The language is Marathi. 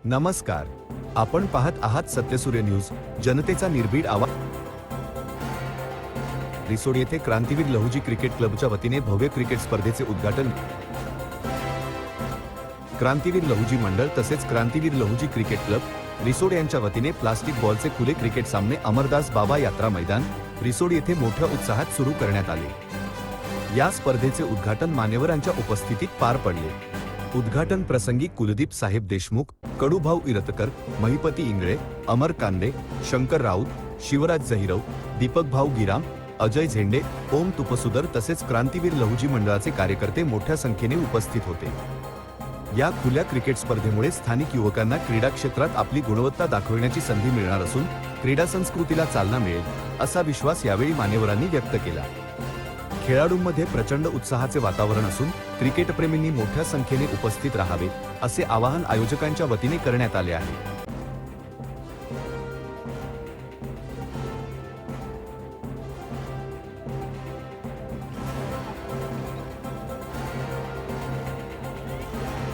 नमस्कार, आपण पाहत आहात सत्यसूर्य न्यूज, जनतेचा निर्भीड आवाज। रिसोड येथे क्रांतीवीर लहुजी क्रिकेट क्लबच्या वतीने भव्य क्रिकेट स्पर्धेचे उद्घाटन। क्रांतीवीर लहुजी मंडळ तसेच क्रांतीवीर लहुजी क्रिकेट क्लब रिसोड यांच्या वतीने प्लास्टिक बॉलचे खुले क्रिकेट सामने अमरदास बाबा यात्रा मैदान रिसोड येथे मोठ्या उत्साहात सुरू करण्यात आले। या स्पर्धेचे उद्घाटन मान्यवरांच्या उपस्थितीत पार पडले। उद्घाटन प्रसंगी कुलदीप साहेब देशमुख, कडूभाऊ इरतकर, महिपती इंगळे, अमर कांदे, शंकर राऊत, शिवराज जहिरव, दीपक भाऊ गिराम, अजय झेंडे, ओम तुपसुदर तसेच क्रांतीवीर लहुजी मंडळाचे कार्यकर्ते मोठ्या संख्येने उपस्थित होते। या खुल्या क्रिकेट स्पर्धेमुळे स्थानिक युवकांना क्रीडा क्षेत्रात आपली गुणवत्ता दाखवण्याची संधी मिळणार असून क्रीडा संस्कृतीला चालना मिळेल असा विश्वास यावेळी मान्यवरांनी व्यक्त केला। खेळाडूंमध्ये प्रचंड उत्साहाचे वातावरण असून क्रिकेटप्रेमींनी मोठ्या संख्येने उपस्थित राहावे असे आवाहन आयोजकांच्या वतीने करण्यात आले आहे।